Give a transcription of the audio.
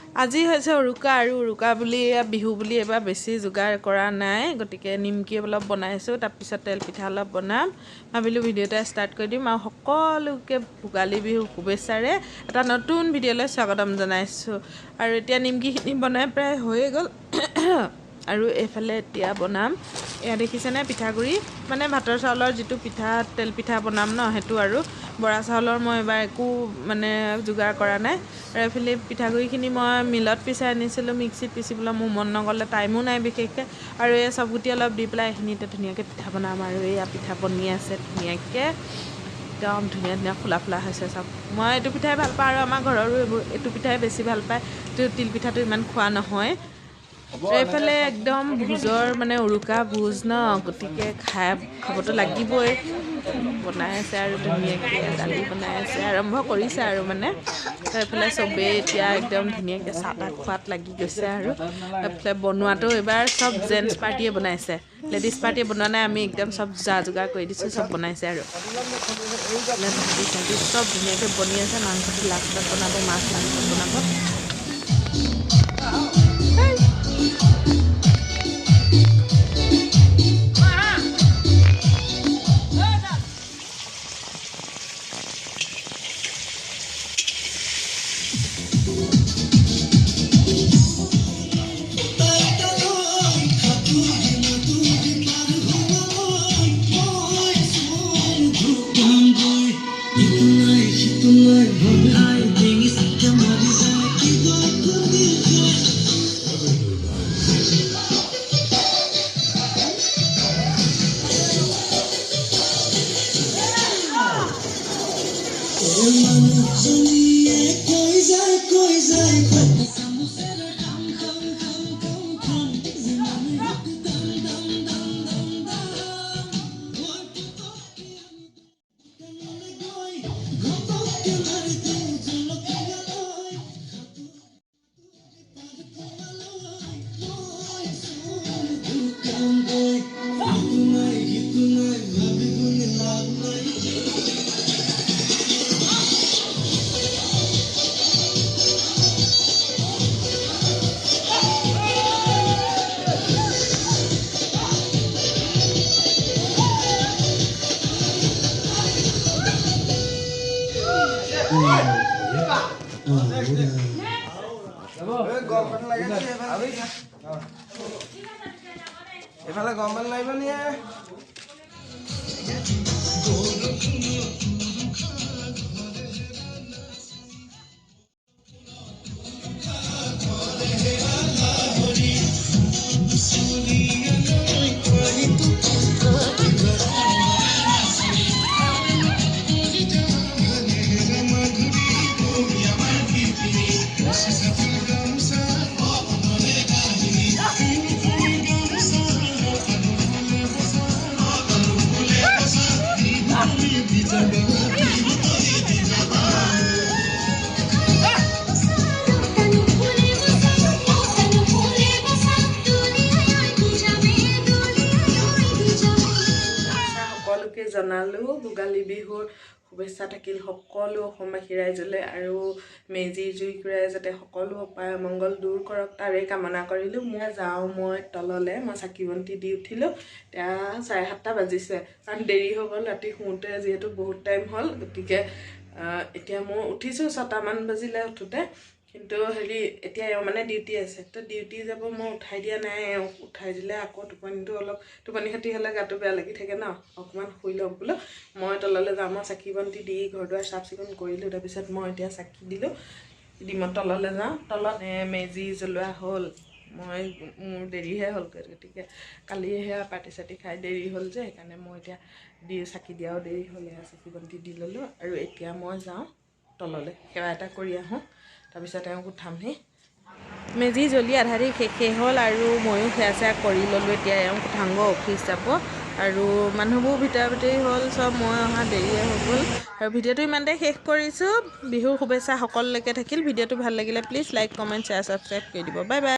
আজি হৈছে উৰুকা আৰু উৰুকা বুলি বিহু বুলি এবাৰ বেছি যোগাৰ কৰা নাই গতিকে নিমকি অলপ বনাইছোঁ তাৰপিছত তেল পিঠা অলপ বনাম ভাবিলোঁ ভিডিঅ' এটা ষ্টাৰ্ট কৰি দিম আৰু সকলোকে ভোগালী বিহু শুভেচ্ছাৰে এটা নতুন ভিডিঅ'লৈ স্বাগতম জনাইছোঁ আৰু এতিয়া নিমকিখিনি বনাই প্ৰায় হৈয়ে গ'ল আৰু এইফালে এতিয়া বনাম এয়া দেখিছেনে পিঠাগুড়ি মানে ভাতৰ চাউলৰ যিটো পিঠা তেল পিঠা বনাম ন সেইটো আৰু বৰা চাউলৰ মই এবাৰ একো মানে যোগাৰ কৰা নাই আৰু এইফালে পিঠাগুড়িখিনি মই মিলত পিচাই আনিছিলোঁ মিক্সিত পিচিবলৈ মোৰ মন নগ'লে টাইমো নাই বিশেষকৈ আৰু এই চবগুটি অলপ দি পেলাই এইখিনিতে ধুনীয়াকৈ পিঠা বনাম আৰু এয়া পিঠা বনি আছে ধুনীয়াকৈ একদম ধুনীয়া ধুনীয়া ফুলা ফুলা হৈছে চব মই এইটো পিঠাই ভাল পাওঁ আৰু আমাৰ ঘৰৰো এইটো পিঠাই বেছি ভাল পায় তিল পিঠাটো ইমান খোৱা নহয় এইফালে একদম ভোজৰ মানে উৰুকা ভোজ ন গতিকে খাবতো লাগিবই বনাই আছে আৰু ধুনীয়াকৈ দালি বনাই আছে আৰম্ভ কৰিছে আৰু মানে এইফালে চবেই এতিয়া একদম ধুনীয়াকৈ চাহ তাহ খোৱাত লাগি গৈছে আৰু এইফালে বনোৱাটো এইবাৰ চব জেণ্টছ পাৰ্টিয়ে বনাইছে লেডিজ পাৰ্টিয়ে বনোৱা নাই আমি একদম চব যা যোগাৰ কৰি দিছোঁ চব বনাইছে আৰু ভাজি চাজি চব ধুনীয়াকৈ বনি আছে মাংসটো লাষ্টত বনাব মাছ মাংস বনাব এফালে গম পাল লাগিব নিয়ে জনালোঁ ভোগালী বিহুৰ শুভেচ্ছা থাকিল সকলো অসমবাসী ৰাইজলৈ আৰু মেজি জুইকুৰাই যাতে সকলো অপায় অমংগল দূৰ কৰক তাৰে কামনা কৰিলোঁ মই যাওঁ মই তললৈ মই চাকি বন্তি দি উঠিলোঁ এতিয়া 7:30 বাজিছে কাৰণ দেৰি হৈ গ'ল ৰাতি শুওঁতে যিহেতু বহুত টাইম হ'ল গতিকে এতিয়া মই উঠিছোঁ 6টামান বাজিলে উঠোঁতে কিন্তু হেৰি এতিয়া মানে ডিউটি আছে তো ডিউটি যাব মই উঠাই দিয়া নাই উঠাই দিলে আকৌ টোপনিটো অলপ টোপনি খতি হ'লে গাটো বেয়া লাগি থাকে ন অকণমান শুই লওক বোলো মই তললৈ যাওঁ মই চাকি বন্তি দি ঘৰ দুৱাৰ চাফ চিকুণ কৰিলোঁ তাৰপিছত মই এতিয়া চাকি দিলোঁ দি মই তললৈ যাওঁ তলত মেজি জ্বলোৱা হ'ল মই মোৰ দেৰিহে হ'লগৈ গতিকে কালি সেয়া পাৰ্টি চাৰ্টি খাই দেৰি হ'ল যে সেইকাৰণে মই এতিয়া চাকি দিয়াও দেৰি হ'ল চাকি বন্তি দি ল'লোঁ আৰু এতিয়া মই যাওঁ তললৈ সেৱা এটা কৰি আহোঁ তাৰপিছত তেওঁক উঠামহি মেজি জ্বলি আধা দি শেষেই হ'ল আৰু ময়ো সেয়া চেয়া কৰি ল'লোঁ এতিয়া এওঁক উঠাংগ অফিচ যাব আৰু মানুহবোৰ ভিতৰা ভিতৰি হ'ল চব মই অহা দেৰিয়ে হৈ গ'ল আৰু ভিডিঅ'টো ইমানতে শেষ কৰিছোঁ বিহুৰ শুভেচ্ছা সকলোলৈকে থাকিল ভিডিঅ'টো ভাল লাগিলে please like comment share subscribe কৰি দিব বাই বাই